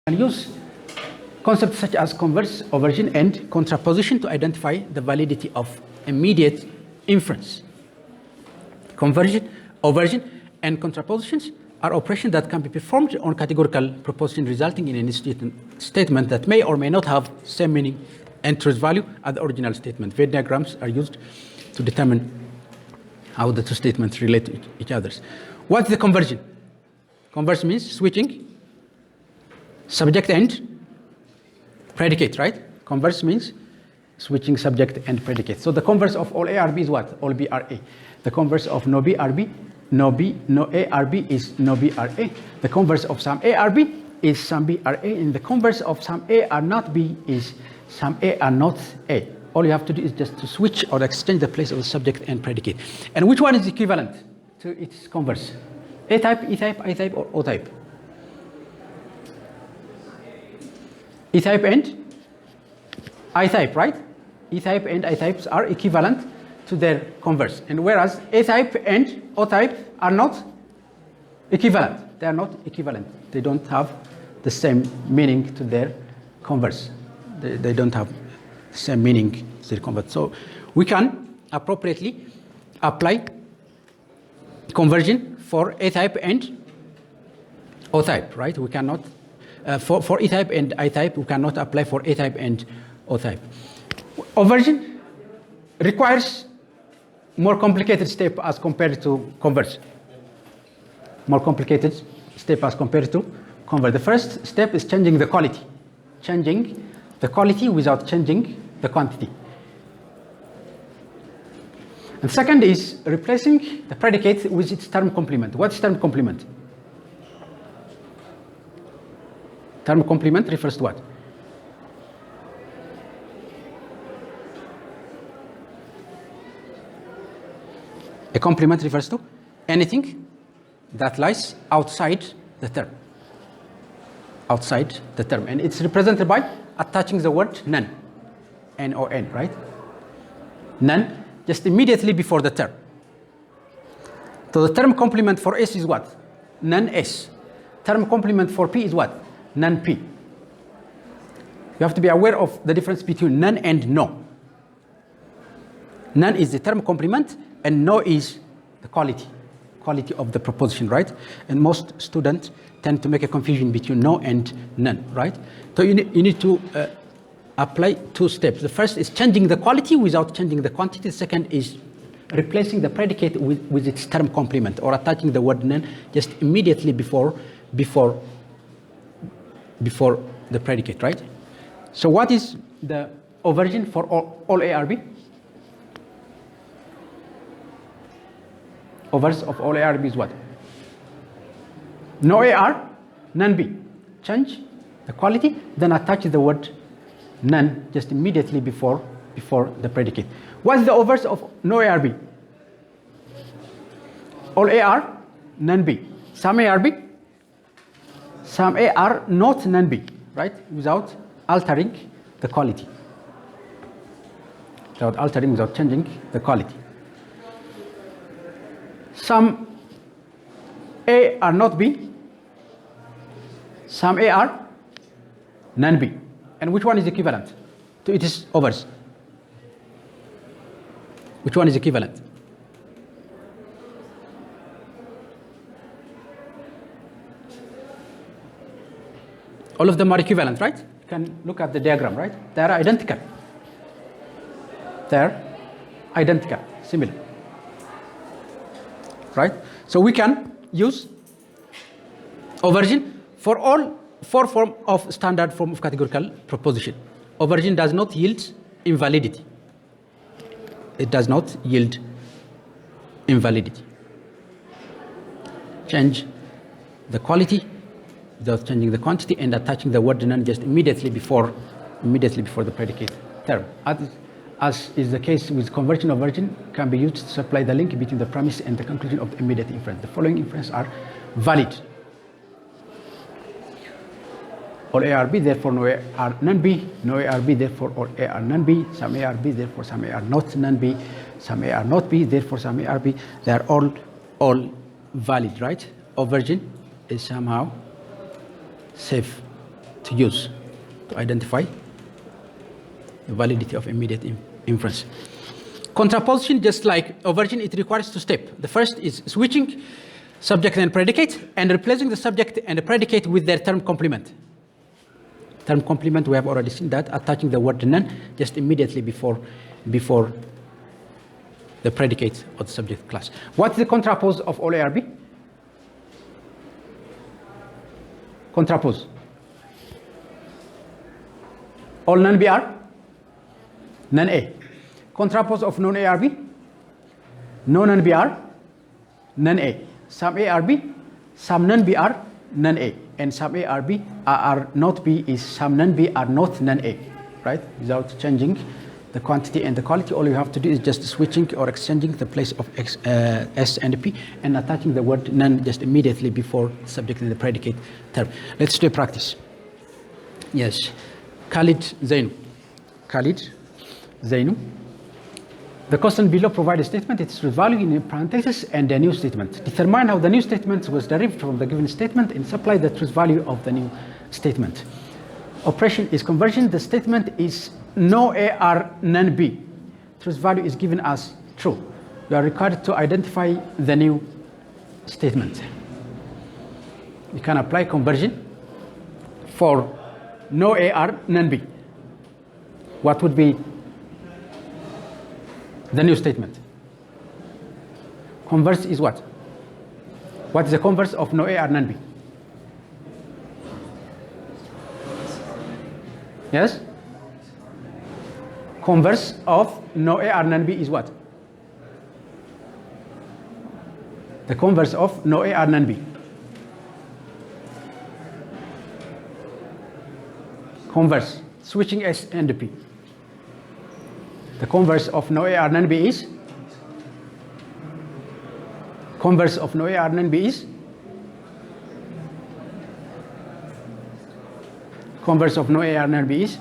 And use concepts such as converse, obversion, and contraposition to identify the validity of immediate inference. Conversion, obversion, and contrapositions are operations that can be performed on categorical proposition, resulting in a statement that may or may not have same meaning and truth value as the original statement. Venn diagrams are used to determine how the two statements relate to each other. What's the conversion? Converse means switching subject and predicate, right? Converse means switching subject and predicate. So the converse of all A are B is what? All B are A. The converse of no B are B. No A are B is no B are A. The converse of some A are B is some B are A. And the converse of some A are not B is some A are not A. All you have to do is just to switch or exchange the place of the subject and predicate. And which one is equivalent to its converse? A type, E type, I type, or O type? E type and I type, right? E type and I types are equivalent to their converse. And whereas A type and O type are not equivalent. They are not equivalent. They don't have the same meaning to their converse. They don't have the same meaning to their converse. So we can appropriately apply conversion for A type and O type, right? We cannot, for E type and I type, we cannot apply for A type and O type. Obversion requires more complicated step as compared to converse. More complicated step as compared to converse. The first step is changing the quality. Changing the quality without changing the quantity. And second is replacing the predicate with its term complement. What's term complement? Term complement refers to what? A complement refers to anything that lies outside the term. Outside the term. And it's represented by attaching the word none. N-O-N, right? None, just immediately before the term. So the term complement for S is what? None S. Term complement for P is what? None P. You have to be aware of the difference between none and no. None is the term complement, and no is the quality of the proposition, right? And most students tend to make a confusion between no and none, right? So you need to apply two steps. The first is changing the quality without changing the quantity. The second is replacing the predicate with its term complement, or attaching the word none just immediately before the predicate, right? So what is the obversion for all A are B? Obverse of all A are B is what? No A are, none B. Change the quality, then attach the word none just immediately before the predicate. What's the obverse of no A are B? All A are, none B. Some A are B, some A are not none B, right? Without altering the quality. Without changing the quality. Some A are not B, some A are none B. And which one is equivalent to its obverse? Which one is equivalent? All of them are equivalent, right? You can look at the diagram, right? They are identical. They're identical, similar. Right? So we can use obversion for all four forms of standard form of categorical proposition. Obversion does not yield invalidity. It does not yield invalidity. Change the quality without changing the quantity, and attaching the word none just immediately before the predicate term. As is the case with conversion, obversion can be used to supply the link between the premise and the conclusion of the immediate inference. The following inferences are valid. All A are B, therefore no A are none B. No A are B, therefore all A are none B. Some A are B, therefore some A are not none B. Some A are not B, therefore some A are B. They are all valid, right? Obversion is somehow safe to use to identify the validity of immediate inference. Contraposition, just like obversion, it requires two steps. The first is switching subject and predicate and replacing the subject and the predicate with their term complement. Term complement, we have already seen that, attaching the word none just immediately before the predicate of the subject class. What's the contrapose of all ARB? Contrapose. All non-BR? Non-A. Contrapose of non-ARB? No non-BR? Non-A. Some ARB? Some non-BR? Non-A. And some ARB are not B is some non-B are not non-A, right? Without changing the quantity and the quality, all you have to do is just switching or exchanging the place of S and P and attaching the word none just immediately before subject and the predicate term. Let's do a practice. Yes. Khalid Zainu. Khalid Zainu. The constant below provide a statement, its truth value in parentheses and a new statement. Determine how the new statement was derived from the given statement and supply the truth value of the new statement. Operation is conversion. The statement is no AR, none B. Truth value is given as true. You are required to identify the new statement. You can apply conversion for no AR, none B. What would be the new statement? Converse is what? What is the converse of no AR, none B? Yes? Converse of no AR, none B is what? The converse of no AR, none B. Converse, switching S and P. The converse of no AR, none B is? Converse of no AR, none B is? Converse of no AR, none B is?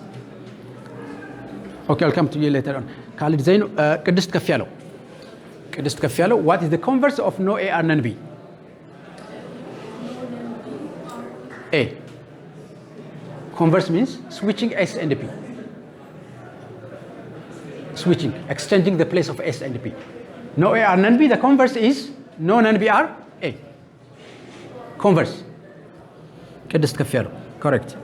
Okay, I'll come to you later on. Khalid Zainu, Qadist Kafialo. Qadist Kafialo, what is the converse of no AR, none B? A. Converse means switching S and P. Switching, exchanging the place of S and P. No AR, none B, the converse is no none B are A. Converse. Qadist Kafialo, correct.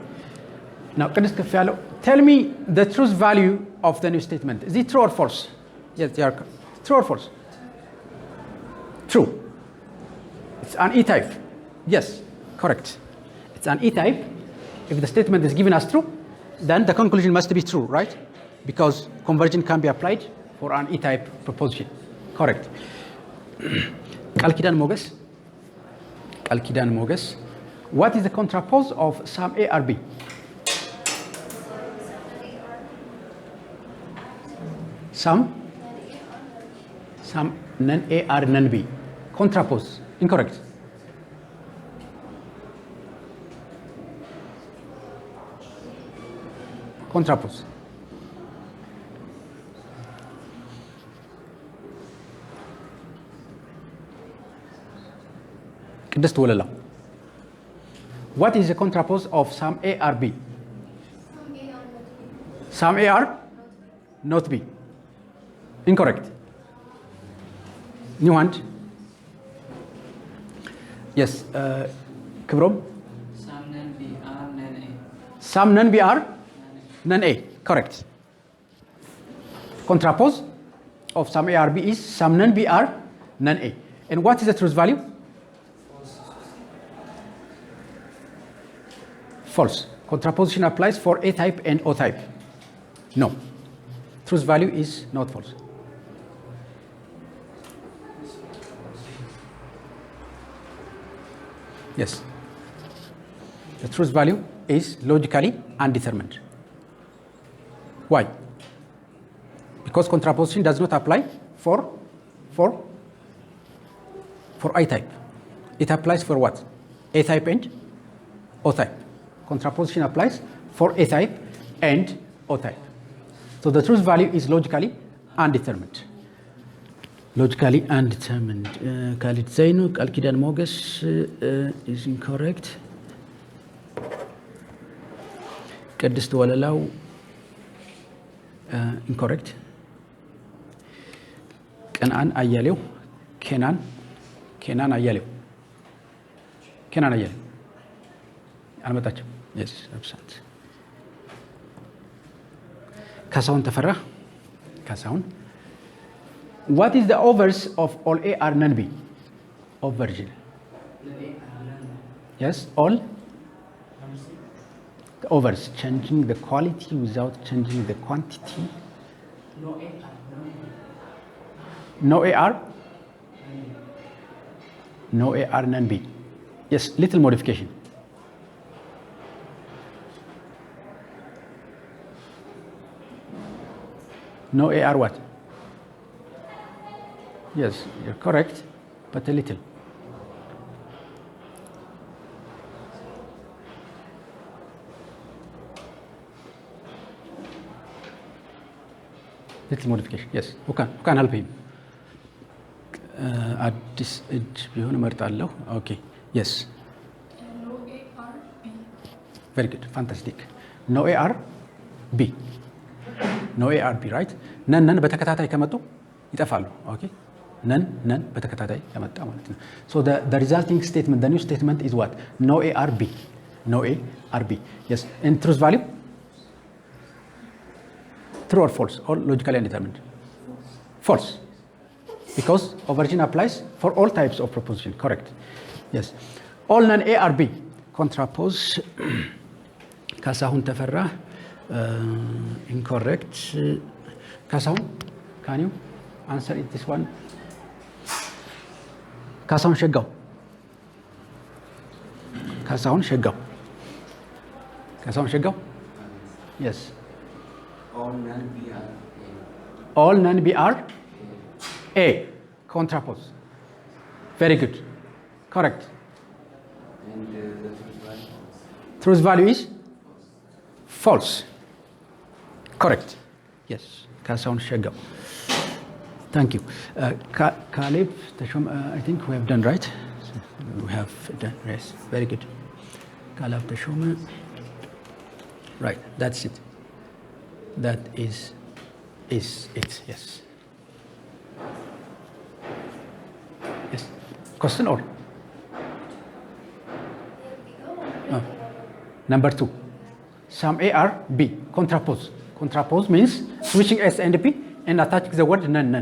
Now, Qadist Kafialo, tell me the truth value of the new statement. Is it true or false? Yes, they are true or false? True. It's an E-type. Yes, correct. It's an E-type. If the statement is given as true, then the conclusion must be true, right? Because conversion can be applied for an E-type proposition. Correct. Kalkidan Moges. Kalkidan Moges. What is the contrapose of some ARB? Some non-AR, non-B. Contrapose. Incorrect. Contrapose. Just wala. What is the contrapose of some ARB? Some AR, not B. Incorrect. New hand. Yes, Kibrom. Some non-B are non-A. Some non-B are non-A. Correct. Contrapose of some ARB is some non-B are non-A. And what is the truth value? False. Contraposition applies for A-type and O-type. No. Truth value is not false. Yes. The truth value is logically undetermined. Why? Because contraposition does not apply for I-type. It applies for what? A-type and O-type. Contraposition applies for A-type and O-type. So the truth value is logically undetermined. Logically undetermined. Khalid Zainu, Kalkidan Moges is incorrect. ቅድስት ወለላው incorrect ቀናን አያሌው ኬናን አያሌው አልመጣችም yes absent ካሳሁን ተፈራ what is the obverse of all A are none B obversion yes all the obverse changing the quality without changing the quantity no AR none B yes little modification no AR what yes you're correct but a little modification yes who can help him አዲስ እጅ ቢሆን እመርጣለሁ okay yes no AR B very good fantastic no AR B right ነን በተከታታይ ከመጡ ይጠፋሉ okay ነን በተከታታይ ከመጣ ማለት ነው so the resulting statement the new statement is what no AR B yes and truth value true or false or logically undetermined false because obversion applies for all types of proposition correct yes all non A are B contrapose ካሳሁን ተፈራ incorrect ካሳሁን can you answer it this one ካሳሁን ሸጋው yes all non B are A contrapose very good correct And the truth value is false correct yes ካሳሁን ሸጋው thank you Caleb Tashom I think we have done right we have done yes very good Caleb Tashom right that's it that is it yes question or number 2 some A are B contrapose means switching S and P and attaching the word none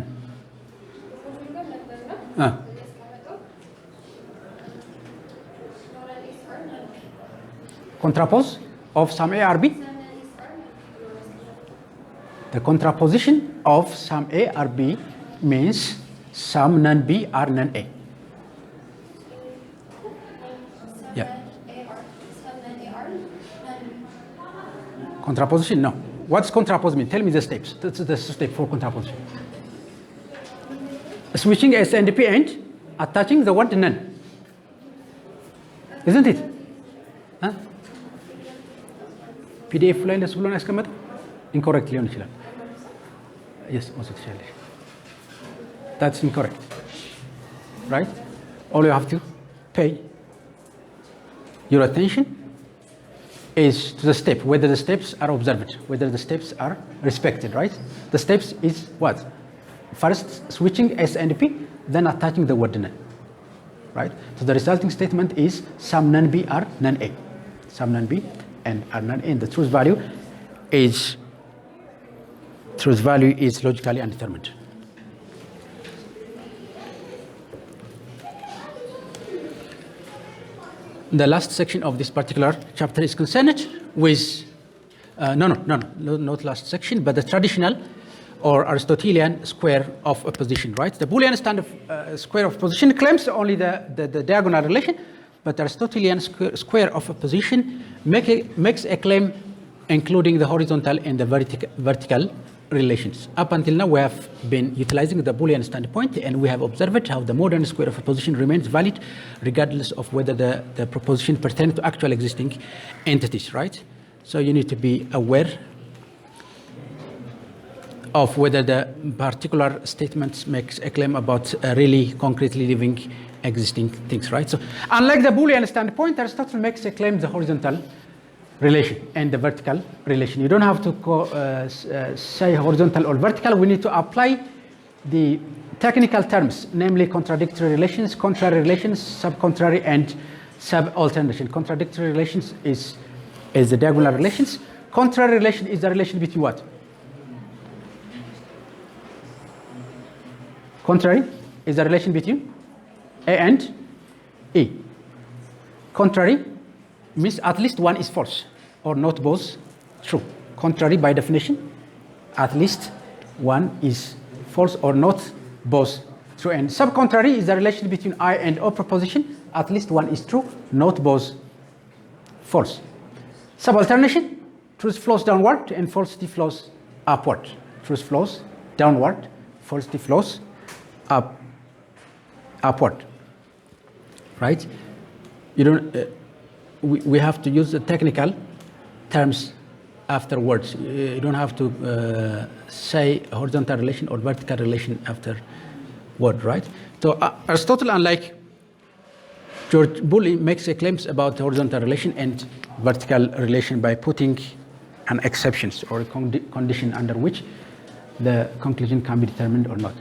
contrapose of some A are B the contraposition of some A are B means some non B are non A yeah contraposition no what's contrapose mean tell me the steps that's the step for contraposition switching S and P and attaching the word none isn't it PDF ላይ ለሱ ብሎ ያስቀመጠው incorrect ሊሆን ይችላል yes also ትችላለሽ that's incorrect right all you have to pay your attention is to the step whether the steps are observed whether the steps are respected right the steps is what first switching S and P then attaching the word none right so the resulting statement is some non B are non A some non B and are non A and the truth value is logically undetermined the last section of this particular chapter is concerned with not last section but the traditional or Aristotelian square of opposition right the Boolean standard square of opposition claims only the diagonal relation but the Aristotelian square of opposition makes a claim including the horizontal and the vertical relations. Up until now, we have been utilizing the Boolean standpoint, and we have observed how the modern square of opposition remains valid regardless of whether the proposition pertains to actual existing entities, right? So you need to be aware of whether the particular statement makes a claim about really concretely living existing things, right? So unlike the Boolean standpoint, Aristotle makes a claim the horizontal relation and the vertical relation. You don't have to say horizontal or vertical. We need to apply the technical terms, namely contradictory relations, contrary relations, subcontrary, and subalternation. Contradictory relations is the diagonal relations. Contrary relation is the relation between what? Contrary is the relation between A and E. Contrary means at least one is false or not both true. Contrary by definition, at least one is false or not both true. And subcontrary is the relation between I and O proposition. At least one is true, not both false. Subalternation, truth flows downward and falsity flows upward. Truth flows downward, falsity flows upward. Right? You don't. We have to use the technical terms afterwards. You don't have to say horizontal relation or vertical relation afterward, right? So Aristotle, unlike George Boole, makes a claims about horizontal relation and vertical relation by putting an exceptions or a condition under which the conclusion can be determined or not.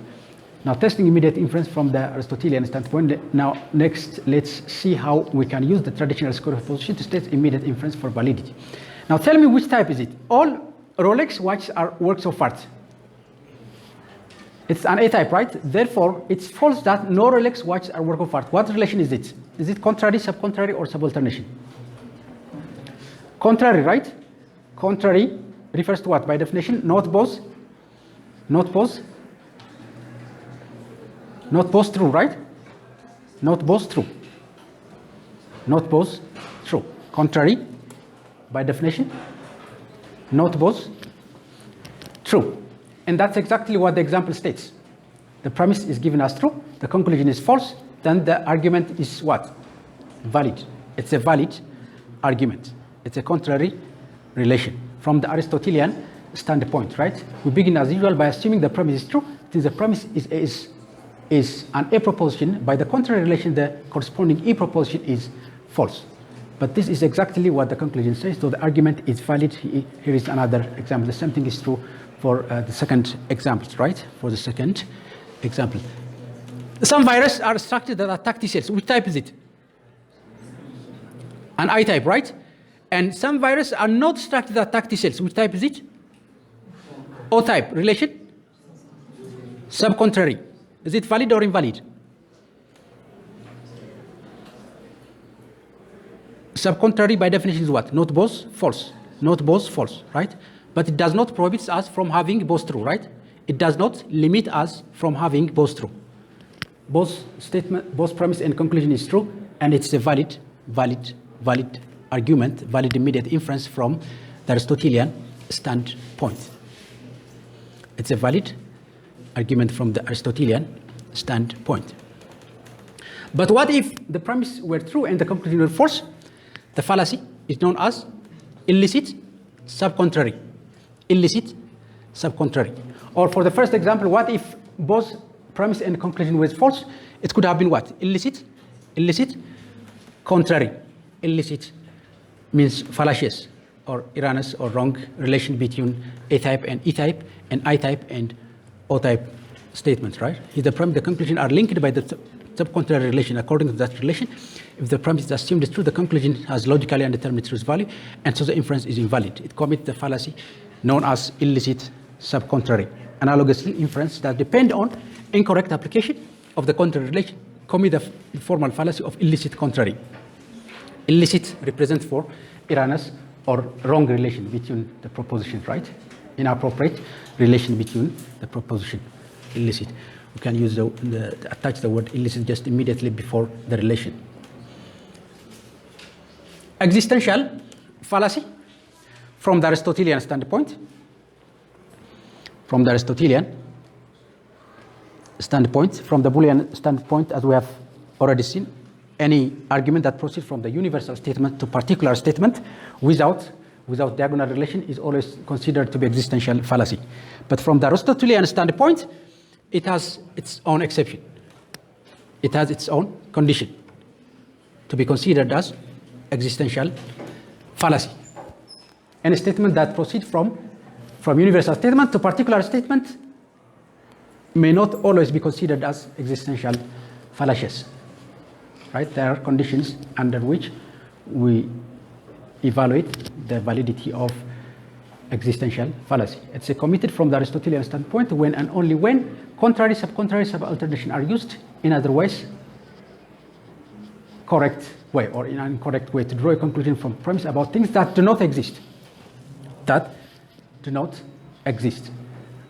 Now, testing immediate inference from the Aristotelian standpoint. Now, next, let's see how we can use the traditional square of position to test immediate inference for validity. Now, tell me which type is it? All Rolex watches are works of art. It's an A-type, right? Therefore, it's false that no Rolex watches are work of art. What relation is it? Is it contrary, subcontrary, or subalternation? Contrary, right? Contrary refers to what? By definition, not both true, right? Not both true. Not both true. Contrary, by definition, not both true. And that's exactly what the example states. The premise is given as true, the conclusion is false, then the argument is what? Valid. It's a valid argument. It's a contrary relation. From the Aristotelian standpoint, right? We begin as usual by assuming the premise is true, since the premise is an A proposition. By the contrary relation, the corresponding E proposition is false. But this is exactly what the conclusion says, so the argument is valid. Here is another example. The same thing is true for the second example, right? For the second example. Some viruses are structured that attack T cells. Which type is it? An I type, right? And some viruses are not structured that attack T cells. Which type is it? O type. Relation? Subcontrary. Is it valid or invalid? Subcontrary by definition is what? Not both false. Not both false, right? But it does not prohibit us from having both true, right? It does not limit us from having both true. Both statement, both premise and conclusion is true, and it's a valid argument, valid immediate inference from the Aristotelian standpoint. It's a valid argument from the Aristotelian standpoint. But what if the premise were true and the conclusion were false? The fallacy is known as illicit subcontrary. Illicit subcontrary. Or for the first example, what if both premise and conclusion was false? It could have been what? Illicit contrary. Illicit means fallacious or erroneous or wrong relation between A-type and E-type and I-type and O-type statements, right? If the premise and the conclusion are linked by the subcontrary relation, according to that relation, if the premise is assumed is true, the conclusion has logically undetermined truth value, and so the inference is invalid. It commits the fallacy known as illicit subcontrary. Analogously, inference that depend on incorrect application of the contrary relation commit the formal fallacy of illicit contrary. Illicit represents for erroneous or wrong relation between the propositions, right? Inappropriate relation between the proposition. Illicit. We can use attach the word illicit just immediately before the relation. Existential fallacy from the Aristotelian standpoint. From the Aristotelian standpoint, from the Boolean standpoint, as we have already seen, any argument that proceeds from the universal statement to particular statement without diagonal relation is always considered to be existential fallacy. But from the Aristotelian standpoint, it has its own exception. It has its own condition to be considered as existential fallacy. Any statement that proceeds from universal statement to particular statement may not always be considered as existential fallacious. Right? There are conditions under which we evaluate the validity of existential fallacy. It's committed from the Aristotelian standpoint when and only when contrary, sub-contrary, sub-alternation are used in otherwise correct way or in an incorrect way to draw a conclusion from premise about things that do not exist. That do not exist.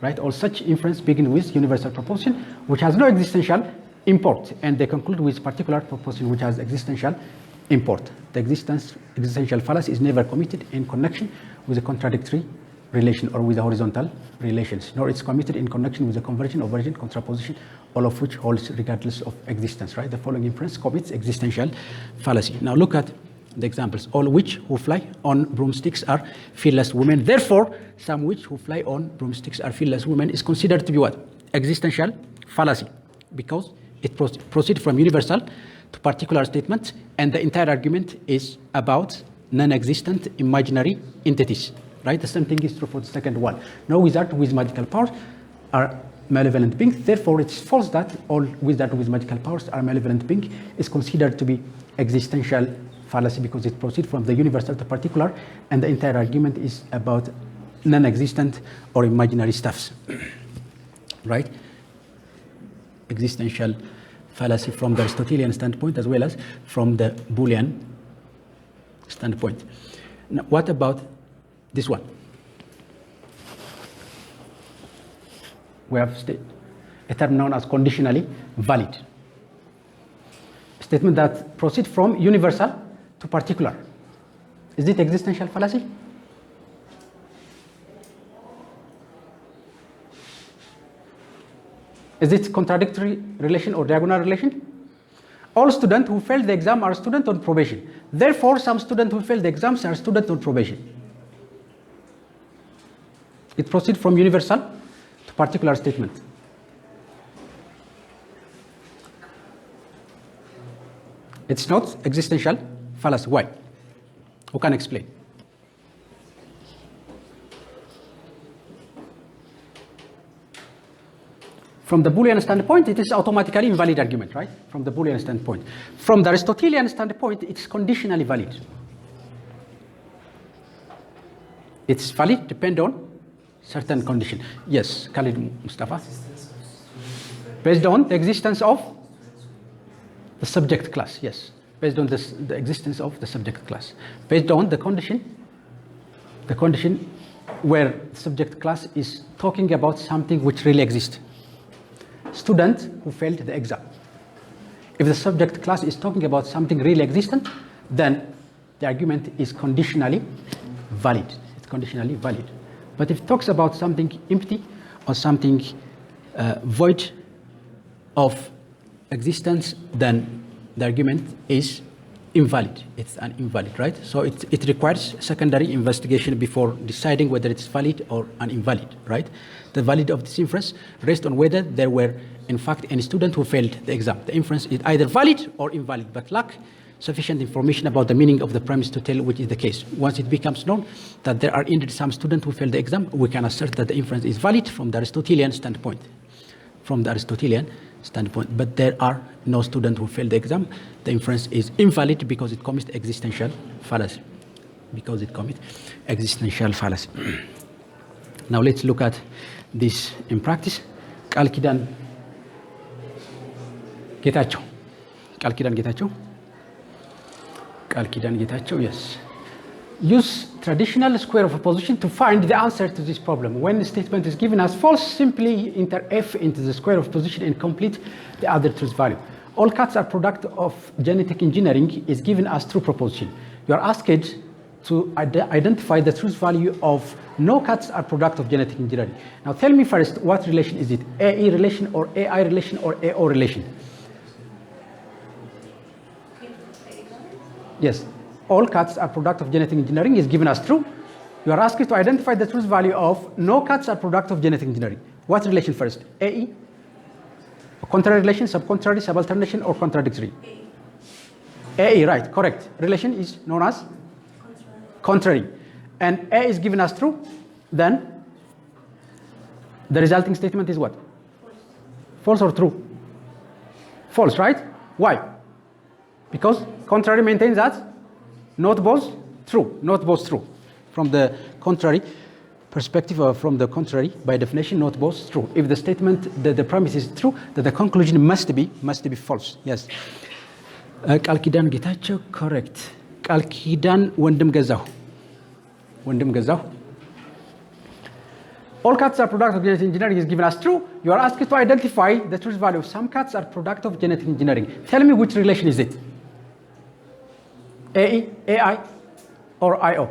Right? All such inference begin with universal proposition which has no existential import, and they conclude with particular proposition which has existential import. The existential fallacy is never committed in connection with a contradictory relation or with a horizontal relations, nor it's committed in connection with a conversion, obversion, contraposition, all of which holds regardless of existence. Right? The following inference commits existential fallacy. Now look at the examples. All which who fly on broomsticks are fearless women. Therefore, some which who fly on broomsticks are fearless women is considered to be what? Existential fallacy, because it proceeds from universal to particular statements, and the entire argument is about non-existent imaginary entities. Right? The same thing is true for the second one. No wizard with magical powers are malevolent beings. Therefore, it's false that all wizards with magical powers are malevolent beings is considered to be existential fallacy because it proceeds from the universal to particular, and the entire argument is about non-existent or imaginary stuffs. Right? Existential fallacy from the Aristotelian standpoint as well as from the Boolean standpoint. Now, what about this one? We have a term known as conditionally valid. A statement that proceeds from universal to particular. Is it existential fallacy? Is it contradictory relation or diagonal relation? All students who failed the exam are students on probation. Therefore, some students who failed the exams are students on probation. It proceeds from universal to particular statement. It's not existential fallacy. Why? Who can explain? From the Boolean standpoint, it is automatically invalid argument, right? From the Boolean standpoint. From the Aristotelian standpoint, it's conditionally valid. It's valid depend on certain condition. Yes, Khalid Mustafa. Based on the existence of the subject class, yes. Based on this, the existence of the subject class. Based on the condition where the subject class is talking about something which really exists. Student who failed the exam. If the subject class is talking about something really existent, then the argument is conditionally valid. It's conditionally valid. But if it talks about something empty or something void of existence, then the argument is invalid. It's an invalid, right? So it requires secondary investigation before deciding whether it's valid or an invalid, right? The validity of this inference rests on whether there were, in fact, any student who failed the exam. The inference is either valid or invalid, but lack sufficient information about the meaning of the premise to tell which is the case. Once it becomes known that there are indeed some students who failed the exam, we can assert that the inference is valid from the Aristotelian standpoint. From the Aristotelian standpoint. But there are no students who failed the exam. The inference is invalid because it commits existential fallacy. Because it commits existential fallacy. Now let's look at this in practice. ቃል ኪዳን ጌታቸው yes. Use traditional square of opposition to find the answer to this problem. When the statement is given as false, simply enter f into the square of opposition and complete the other truth value. All cats are product of genetic engineering is given as true proposition. You are asked to identify the truth value of no cats are product of genetic engineering. Now tell me first, what relation is it? AE relation or AI relation or AO relation? Yes. All cats are product of genetic engineering is given as true. You are asked to identify the truth value of no cats are product of genetic engineering. What relation first? AE? Contrary relation, subcontrary, subalternation, or contradictory? AE, right, correct. Relation is known as contrary. and A is given as true, then the resulting statement is what? False or true? False, right? Why? Because contrary maintains that not both true, not both true. From the contrary perspective, or from the contrary, by definition, not both true. If the statement, the premise is true, then the conclusion must be false. Yes. ቃል ኪዳን ጌታቸው correct. ቃል ኪዳን ወንድም ገዛሁ. All cats are product of genetic engineering is given as true. You are asked to identify the truth value of some cats are product of genetic engineering. Tell me which relation is it? AE, AI, or IO?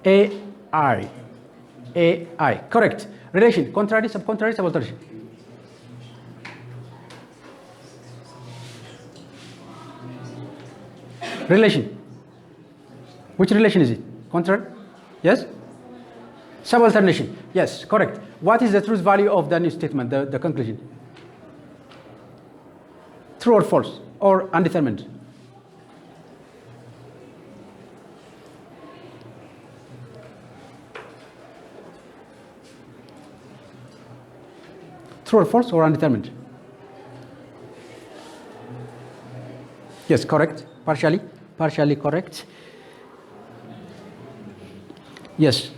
AI. Correct. Relation, contrary, subcontrary, subalternation. Relation. Which relation is it? Contrary? Yes? Subalternation. Yes, correct. What is the truth value of the new statement, the conclusion? True or false? Or undetermined? True or false or undetermined? Yes, correct. Partially correct. Yes.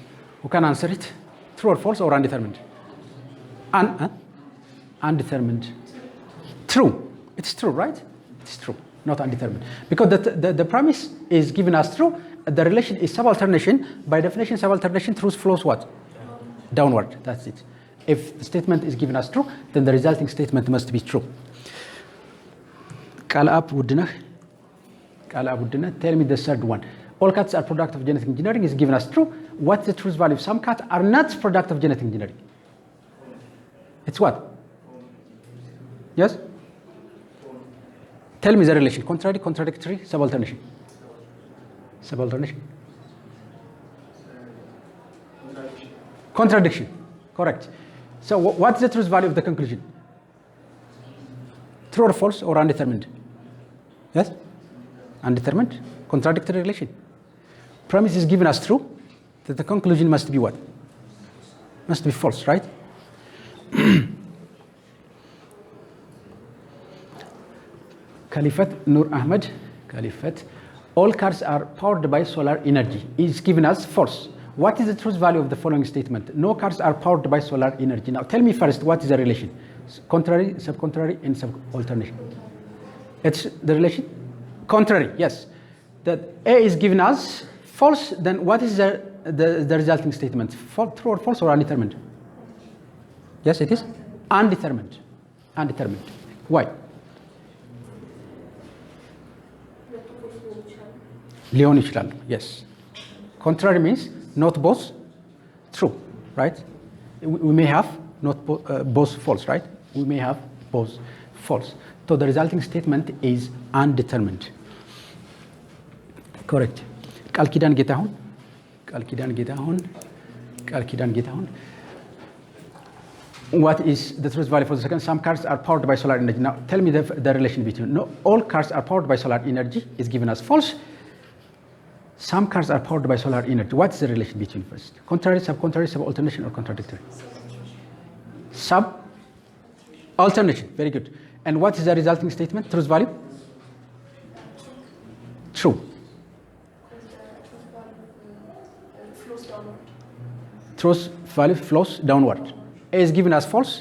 Who can answer it? True or false or undetermined? Undetermined. True. It's true, right? It's true, not undetermined. Because the premise is given as true. The relation is subalternation. By definition, subalternation truth flows what? Downward. That's it. If the statement is given as true, then the resulting statement must be true. ቃልአብ ውድነህ tell me the third one. All cats are product of genetic engineering is given as true. What's the truth value? Some cats are not product of genetic engineering. It's what? Yes? Tell me the relation. Contrary, contradictory, subalternation. Contradiction. Correct. So what's the truth value of the conclusion? True or false or undetermined? Yes? Undetermined. Contradictory relation. Premise is given as true, that the conclusion must be what? Must be false, right? Khalifat Nur Ahmed, all cars are powered by solar energy is given as false. What is the truth value of the following statement? No cars are powered by solar energy. Now tell me first, what is the relation? Contrary, subcontrary, and subalternation. It's the relation? Contrary, yes. That A is given as false, then what is the resulting statement? True or false or undetermined? Yes, it is? Undetermined. Why? ሊሆን ይችላል. Yes. Contrary means not both true, right? We may have not both false, right? We may have both false. So the resulting statement is undetermined. Correct. ቃል ኪዳን ጌታሁን What is the truth value for the second? Some cars are powered by solar energy. Now tell me the relation between. No, all cars are powered by solar energy is given as false. Some cars are powered by solar energy. What's the relation between first? Contrary, subcontrary, subalternation, or contradictory? Subalternation. Very good. And what is the resulting statement? Truth value? True. Truth value flows downward. A is given as false.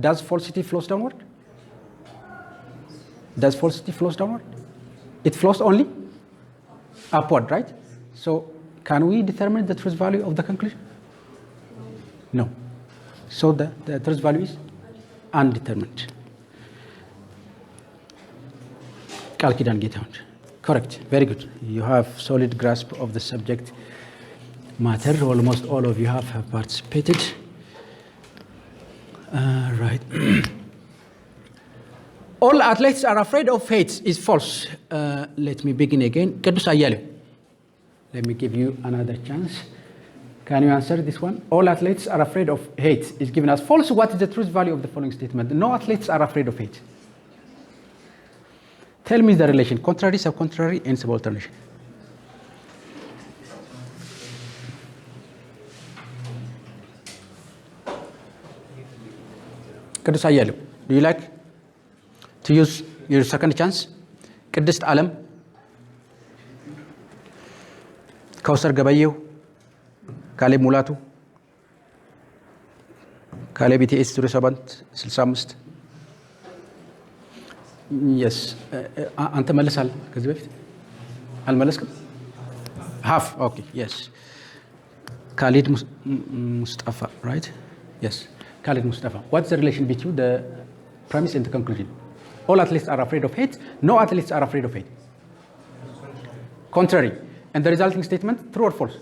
Does falsity flows downward? Does falsity flows downward? It flows only upward, right? So can we determine the truth value of the conclusion? No. So the truth value is undetermined. ቃል ኪዳን ጌታሁን. Correct. Very good. You have solid grasp of the subject matter. Almost all of you have participated. Right. All athletes are afraid of heights is false. Let me begin again. ቅዱስ አያሌው. Let me give you another chance. Can you answer this one? All athletes are afraid of heights is given as false. What is the truth value of the following statement? No athletes are afraid of heights. Tell me the relation. Contrary, subcontrary, and subalternation. ቅዱስ አያሌው do you like to use your second chance? ቅድስት ዓለም ከውሰር ገበየው ካሌብ ሙላቱ ካሌብ ኢቲኤስ 0765 yes አንተ መልሳል ከዚህ በፊት አልመለስክም half okay yes Khalid Mustafa right yes Khalid Mustafa what's the relation between the premise and the conclusion? All athletes are afraid of hate, no athletes are afraid of hate. Contrary. And the resulting statement, true or false?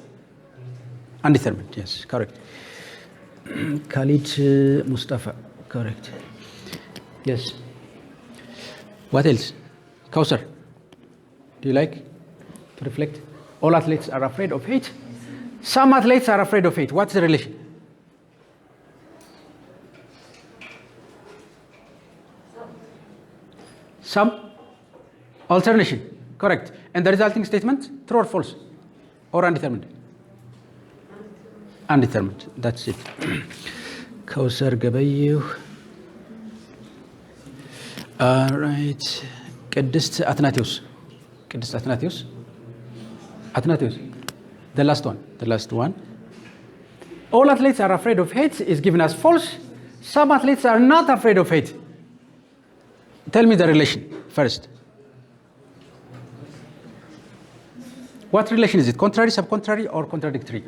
Undetermined, yes, correct. Khalid Mustafa, correct. Yes. What else? Kausar, do you like to reflect? All athletes are afraid of hate. Some athletes are afraid of hate. What's the relation? Some alternation, correct. And the resulting statement, true or false? Or undetermined? Undetermined, that's it. Kausar Gabayu. All right. Kedist Athanatius. Kedist Athanatius. Athanatius. The last one. All athletes are afraid of hate is given as false. Some athletes are not afraid of hate. Tell me the relation first. What relation is it? Contrary, subcontrary, or contradictory?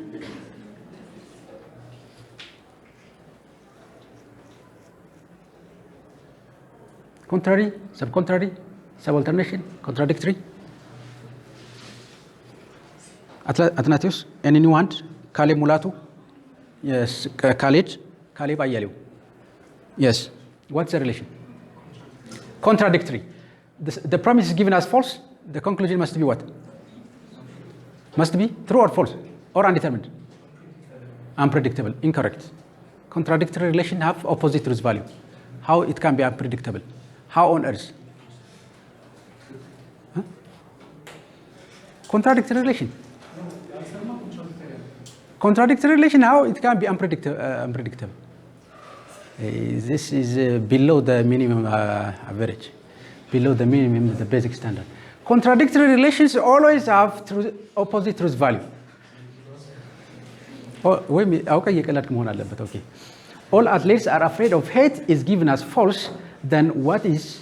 Contrary, subcontrary, subalternation, contradictory? Athanatius, anyone? Caleb Mulatu? Yes, Caleb Ayaliu. Yes. What's the relation? Contradictory. The promise is given as false. The conclusion must be what? Must be true or false or undetermined? Unpredictable. Incorrect. Contradictory relation have opposite truth value. How it can be unpredictable? How on earth? Huh? Contradictory relation. Contradictory relation. How it can be unpredictable? This is below the minimum average, below the minimum, the basic standard. Contradictory relations always have opposite truth value. Okay. All athletes are afraid of hate is given as false. Then what is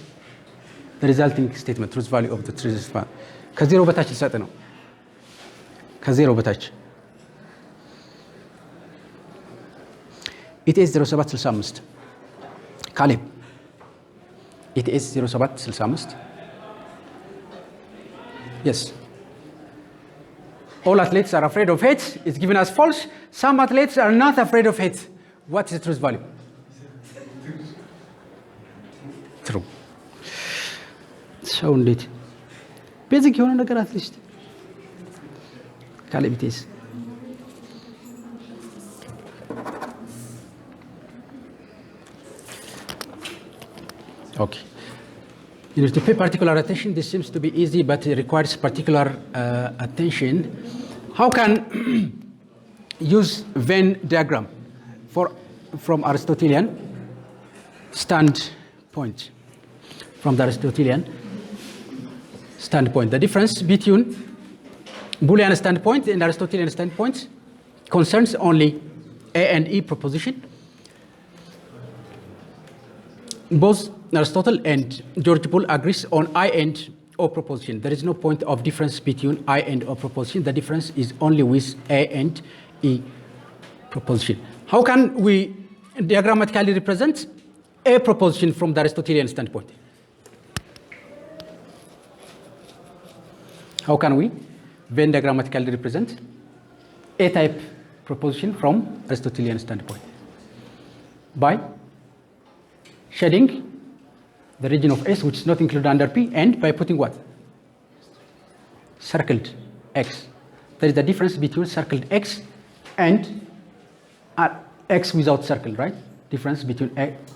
the resulting statement, truth value of the truth value? ከዜሮ በታች ይሰጥ ነው። ከዜሮ በታች It is 0765. Caleb. It is 0765. Yes. All athletes are afraid of hate is given as false. Some athletes are not afraid of hate. What is the truth value? True. So indeed. Basic የሆነ ነገር at least. Caleb it is. Okay. You need to pay particular attention. This seems to be easy, but it requires particular attention. How can use Venn diagram from Aristotelian standpoint? From the Aristotelian standpoint, the difference between Boolean standpoint and Aristotelian standpoint concerns only A and E proposition. Both Aristotle and George Boole agrees on I and O proposition. There is no point of difference between I and O proposition. The difference is only with A and E proposition. How can we diagrammatically represent A proposition from the Aristotelian standpoint? How can we Venn diagrammatically represent A-type proposition from Aristotelian standpoint? By shading the region of S, which is not included under P, and by putting what? Circled X. There is a difference between circled X and X without circle, right? Difference between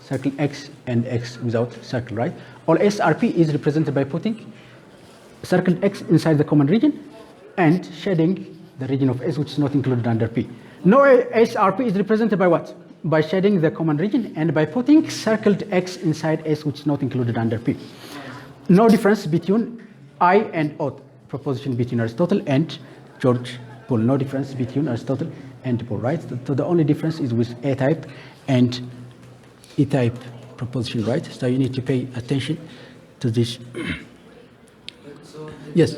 circle X and X without circle, right? All SRP is represented by putting circled X inside the common region and shading the region of S, which is not included under P. No SRP is represented by what? by shading the common region and by putting circled X inside S which is not included under P. No difference between I and O, proposition between Aristotle and George Boole. No difference between Aristotle and Boole, right? So the only difference is with A type and E type proposition, right? So you need to pay attention to this. Yes,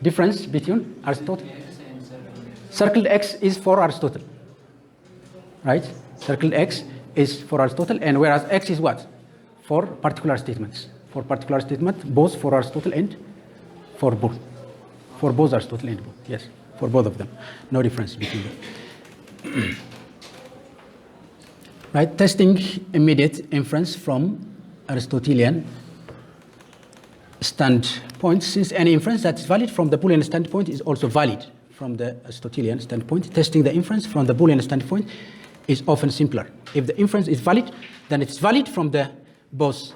difference between Aristotle. Circled X is for Aristotle, right? Circled X is for Aristotle, and whereas X is what? For particular statements. For particular statement, both for Aristotle and for Boole. For both Aristotle and Boole, yes, for both of them. No difference between them. Right, testing immediate inference from Aristotelian standpoint. Since any inference that is valid from the Boolean standpoint is also valid from the Aristotelian standpoint, testing the inference from the Boolean standpoint is often simpler. If the inference is valid, then it's valid from the both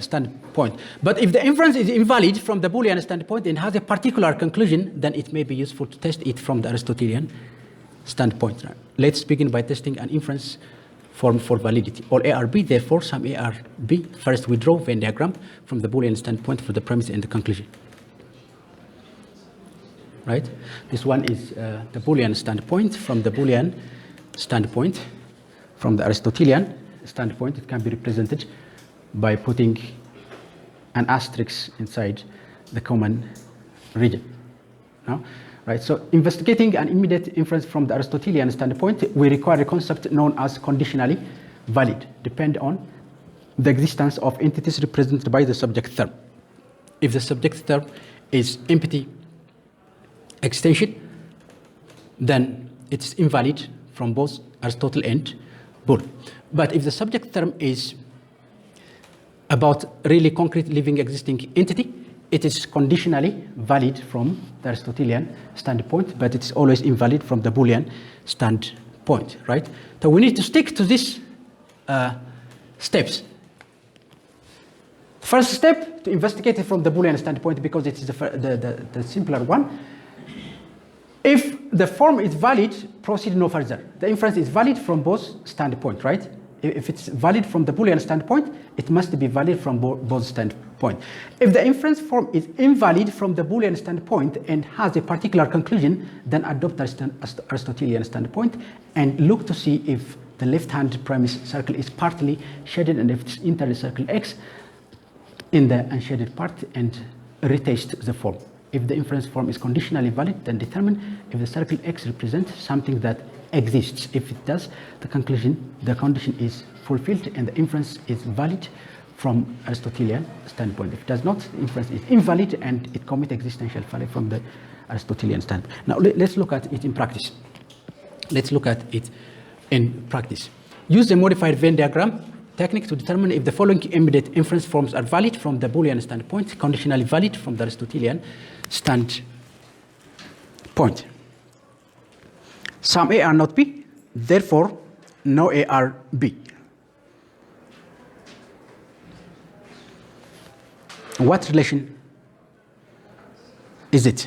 standpoint. But if the inference is invalid from the Boolean standpoint and has a particular conclusion, then it may be useful to test it from the Aristotelian standpoint. Right? Let's begin by testing an inference form for validity. All A are B, therefore some A are B. First, we draw Venn diagram from the Boolean standpoint for the premise and the conclusion. Right? This one is the Boolean standpoint. From the Boolean standpoint, from the Aristotelian standpoint, it can be represented by putting an asterisk inside the common region. No? Right, so investigating an immediate inference from the Aristotelian standpoint, we require a concept known as conditionally valid, depend on the existence of entities represented by the subject term. If the subject term is empty extension, then it's invalid from both Aristotle and Boole. But if the subject term is about really concrete living existing entity, it is conditionally valid from the Aristotelian standpoint, but it's always invalid from the Boolean standpoint, right? So we need to stick to these steps. First step, to investigate it from the Boolean standpoint, because it is the simpler one. If the form is valid, proceed no further. The inference is valid from both standpoints, right? If it's valid from the Boolean standpoint, it must be valid from both standpoints. If the inference form is invalid from the Boolean standpoint and has a particular conclusion, then adopt the Aristotelian standpoint and look to see if the left-hand premise circle is partly shaded and if it's entered the circle X in the unshaded part and retest the form. If the inference form is conditionally valid, then determine if the circle X represents something that exists. If it does, the condition is fulfilled and the inference is valid from Aristotelian standpoint. If it does not, the inference is invalid and it commits existential failure from the Aristotelian standpoint. Now let's look at it in practice. Let's look at it in practice. Use the modified Venn diagram technique to determine if the following immediate inference forms are valid from the Boolean standpoint, conditionally valid from the Aristotelian standpoint. Some A are not B, therefore no A are B. What relation is it?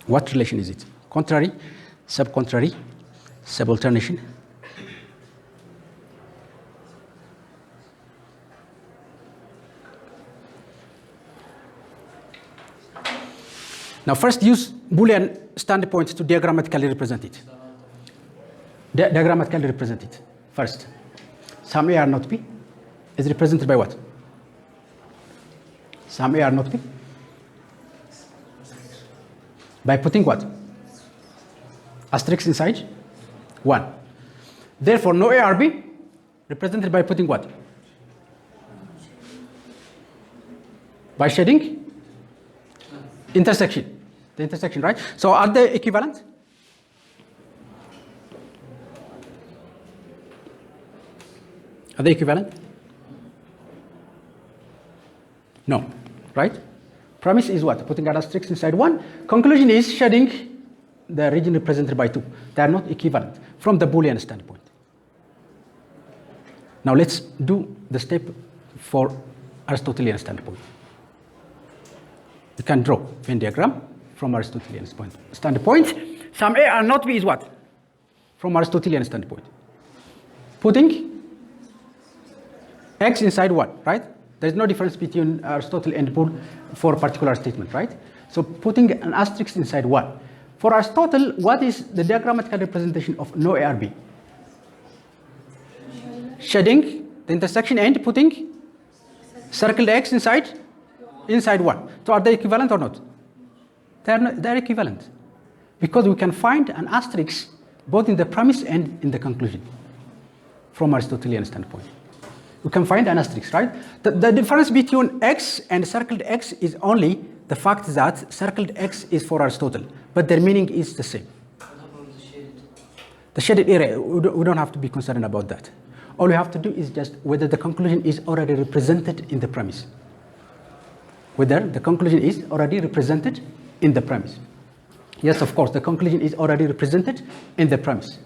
What relation is it? Contrary, subcontrary, subalternation. Now first use Boolean standpoint to diagrammatically represent it. Diagrammatically represent it first. Some A are not B is represented by what? Some A are not B. By putting what? Asterisk inside 1. Therefore, no A or B represented by putting what? By shading intersection. The intersection, right? So are they equivalent? Are they equivalent? No, right? Premise is what? Putting an asterisk inside 1. Conclusion is shading the region represented by 2. They are not equivalent from the Boolean standpoint. Now let's do the step for Aristotelian standpoint. You can draw Venn diagram from Aristotelian standpoint. Sum A R not B is what? From Aristotelian standpoint. Putting X inside 1, right? There's no difference between Aristotle and Boole for a particular statement, right? So putting an asterisk inside 1. For Aristotle, what is the diagrammatical representation of no A or B? Shedding the intersection and putting circled X inside 1. So are they equivalent or not? They're equivalent. Because we can find an asterisk both in the premise and in the conclusion from Aristotelian standpoint. We can find an asterisk, right? The difference between X and circled X is only the fact that circled X is for Aristotle, but their meaning is the same. The shaded area, we don't have to be concerned about that. All we have to do is just whether the conclusion is already represented in the premise. Whether the conclusion is already represented in the premise. Yes, of course, the conclusion is already represented in the premise.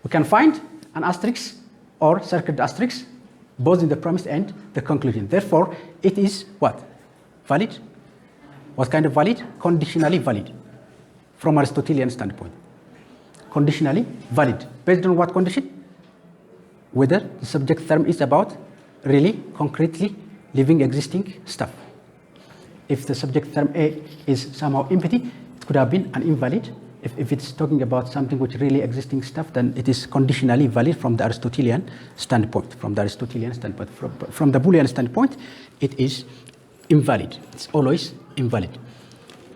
We can find an asterisk or circled asterisk both in the premise and the conclusion. Therefore, it is what? Valid? What kind of valid? Conditionally valid from Aristotelian standpoint. Conditionally valid. Based on what condition? Whether the subject term is about really concretely living existing stuff. If the subject term A is somehow empty, it could have been an invalid. If it's talking about something which really existing stuff, then it is conditionally valid from the Aristotelian standpoint. From the Aristotelian standpoint. From the Boolean standpoint, it is invalid. It's always invalid.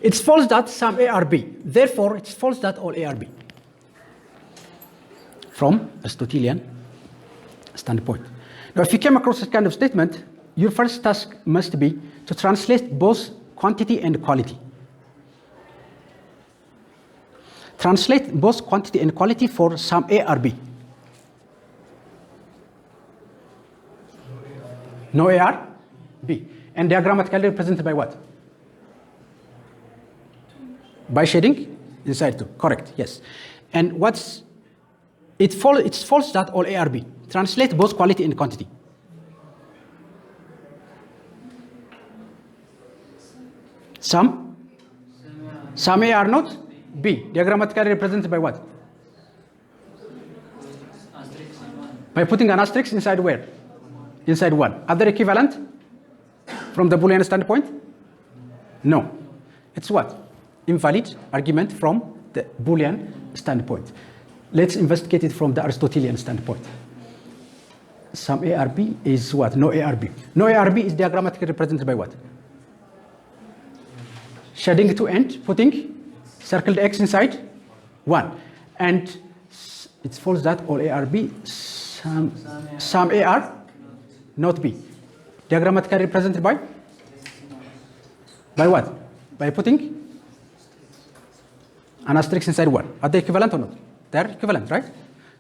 It's false that some A are B. Therefore, it's false that all A are B. From Aristotelian standpoint. Now, if you came across this kind of statement, your first task must be to translate both quantity and quality. Translate both quantity and quality for some A or B. No A or B. And diagrammatically represented by what? By shading inside 2. Correct, yes. And it's false that all A or B. Translate both quality and quantity. Some A are not B. Diagrammatically represented by what? By putting an asterisk inside where? Inside 1. Are they equivalent from the Boolean standpoint? No. It's what? Invalid argument from the Boolean standpoint. Let's investigate it from the Aristotelian standpoint. Some A or B is what? No A or B. No A or B is diagrammatically represented by what? Shading 2 and putting circled X inside 1. And it's false that all A are B, some A are not B. Diagrammatically represented by? By what? By putting an asterisk inside 1. Are they equivalent or not? They're equivalent, right?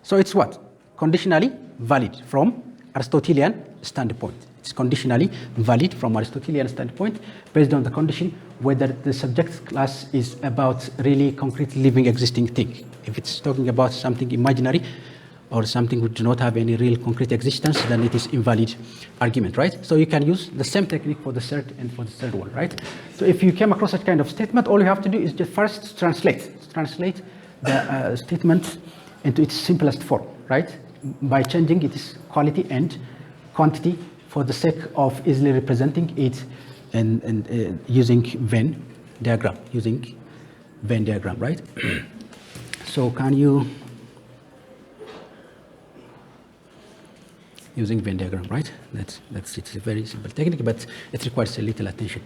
So it's what? Conditionally valid from Aristotelian standpoint. It's conditionally valid from Aristotelian standpoint based on the condition whether the subject class is about really concrete living existing thing. If it's talking about something imaginary or something which do not have any real concrete existence, then it is invalid argument, right? So you can use the same technique for the third and for the third one, right? So if you came across such kind of statement, all you have to do is just first translate the statement into its simplest form, right? By changing its quality and quantity for the sake of easily representing it and using Venn diagram, right? So can you, using Venn diagram, right? It's a very simple technique, but it requires a little attention.